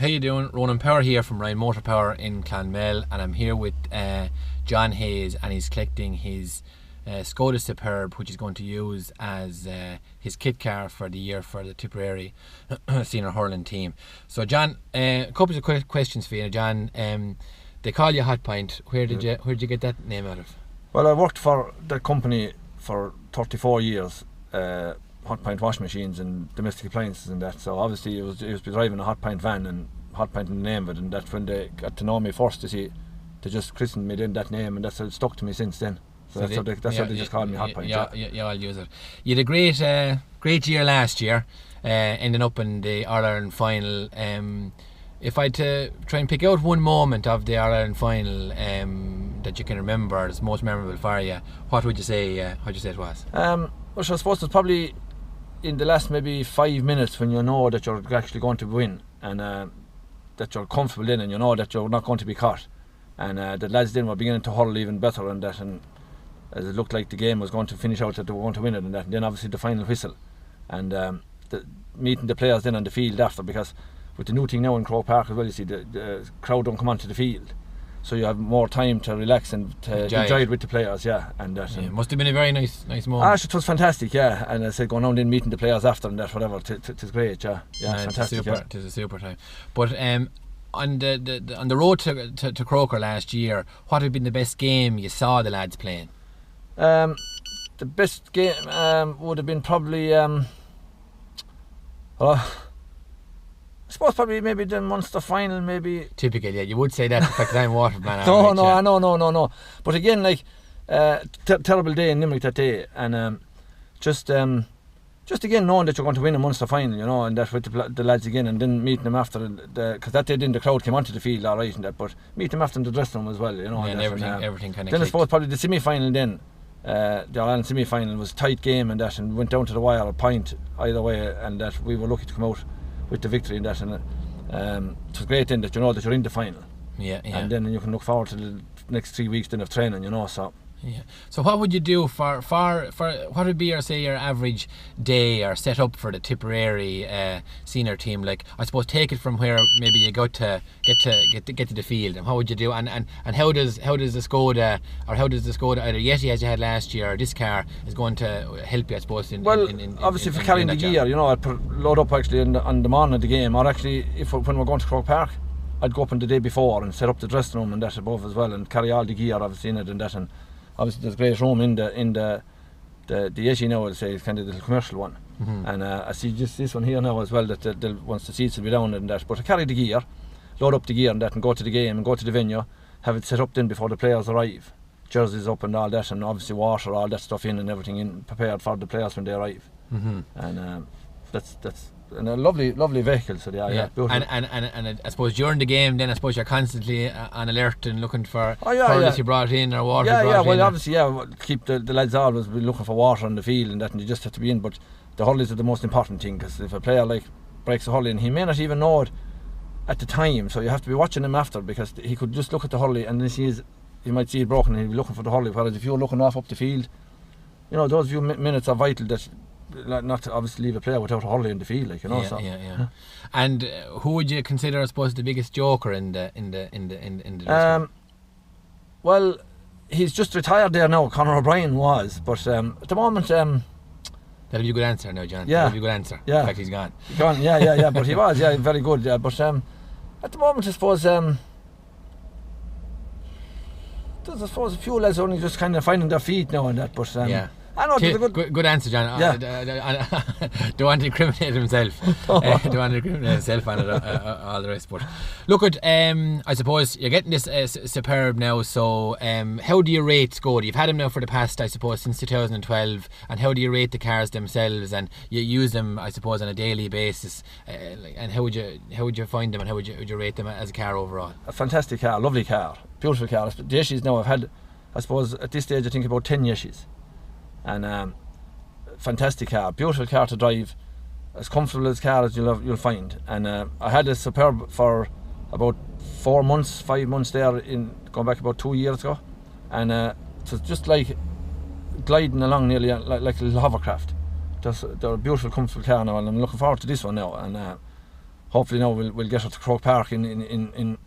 How you doing? Ronan Power here from Ryan Motor Power in Clonmel, and I'm here with John Hayes, and he's collecting his Skoda Superb, which he's going to use as his kit car for the year for the Tipperary senior hurling team. So John, a couple of quick questions for you, John. They call you Hot Pint. Where did you get that name out of? Well, I worked for the company for 34 years, Hot Pint washing machines and domestic appliances and that. So obviously it was driving a Hot Pint van and Hot Pint in the name of it, and that's when they got to know me first, they just christened me then that name, and that's how it stuck to me since then. So that's how they just called me Hot Pint. Yeah, I'll use it. You had a great year last year, ending up in the All-Ireland final. If I had to try and pick out one moment of the All-Ireland final that you can remember as most memorable for you, what would you say it was? Well, I suppose it's probably in the last maybe 5 minutes when you know that you're actually going to win, and that you're comfortable in, and you know that you're not going to be caught, and the lads then were beginning to hurl even better, and that, and as it looked like the game was going to finish out, that they were going to win it, and that, and then obviously the final whistle, and meeting the players then on the field after, because with the new thing now in Croke Park as well, you see the crowd don't come onto the field, so you have more time to relax and to enjoy it with the players, and that. Yeah, must have been a very nice moment. It was fantastic, yeah. And I said, going on in meeting the players after and that, whatever, it was great, yeah. Fantastic. It was a super time. But on the road to Croker last year, what had been the best game you saw the lads playing? The best game would have been probably I suppose probably maybe the Munster final, maybe. Typical, yeah. You would say that for time Waterman. No. But again, like terrible day in Limerick that day, and just again knowing that you're going to win a Munster final, you know, and that with the lads again, and then meeting them after because that day then the crowd came onto the field all right and that, but meeting them after in the dressing room as well, you know. Yeah, and everything kind of. Then I suppose probably the semi-final then. The All-Ireland semi-final was a tight game and that, and went down to the wire, a point either way, and that we were lucky to come out with the victory in that, and it was great then that you know that you're in the final. Yeah. And then you can look forward to the next 3 weeks then of training, you know. So. Yeah. So what would you do for what would be your average day or set up for the Tipperary senior team? Like, I suppose take it from where maybe you got to get to the field, and what would you do? And how does the Skoda either Yeti as you had last year, or this car is going to help you, I suppose? Obviously for carrying the gear, you know, I'd load up actually on the morning of the game, or actually when we're going to Croke Park, I'd go up on the day before and set up the dressing room and that above as well, and carry all the gear obviously in it and that, and obviously there's great room in the Yeti now, I'd say, it's kind of the commercial one. Mm-hmm. And I see just this one here now as well, that once the seats will be down and that, but I carry the gear, load up the gear and that, and go to the game and go to the venue, have it set up then before the players arrive, jerseys up and all that, and obviously water, all that stuff in and everything in, prepared for the players when they arrive. Mm-hmm. And that's and a lovely vehicle, so yeah, beautiful. And I suppose during the game then I suppose you're constantly on alert and looking for that you brought in, or water obviously keep the lads always be looking for water on the field and that, and you just have to be in, but the hurleys are the most important thing, because if a player like breaks a hurley, and he may not even know it at the time, so you have to be watching him after, because he could just look at the hurley and then he might see it broken and he'll be looking for the hurley, whereas if you're looking off up the field, you know, those few minutes are vital, that not to obviously leave a player without a hurley in the field, like, you know. Yeah. And who would you consider, I suppose, the biggest joker in the well, he's just retired there now. Conor O'Brien was, but at the moment, that'll be a good answer now, John. Yeah, that'll be a good answer. Yeah, in fact, he's gone. But he was, very good. Yeah, but at the moment, I suppose there's a few lads only just kind of finding their feet now and that, but I know it's a good answer, John. Yeah. Don't want to incriminate himself. Don't want to incriminate himself on it, all the rest. But look at, I suppose you're getting this Superb now. So how do you rate Skoda? You've had him now for the past, I suppose, since 2012. And how do you rate the cars themselves? And you use them, I suppose, on a daily basis. And how would you find them? And how would you rate them as a car overall? A fantastic car, lovely car, beautiful car. The Yeshis now I've had, I suppose, at this stage I think about 10 Yeshis. And fantastic car, beautiful car to drive, as comfortable as car as you'll find. And I had a Superb for about 5 months there, in going back about 2 years ago, and it was just like gliding along nearly like a little hovercraft. They're a beautiful, comfortable car now, and I'm looking forward to this one now. And hopefully now we'll get her to Croke Park in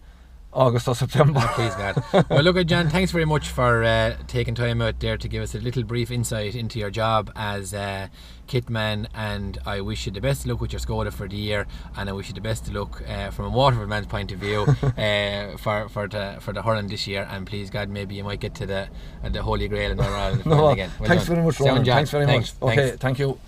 August or September. Please God. Well, look, John, thanks very much for taking time out there to give us a little brief insight into your job as kitman, and I wish you the best of luck with your Skoda for the year, and I wish you the best of luck from a Waterford man's point of view for the hurling this year, and please God, maybe you might get to the Holy Grail and Ireland again. Thanks very much, Ronan. Thanks very much. Okay, thank you.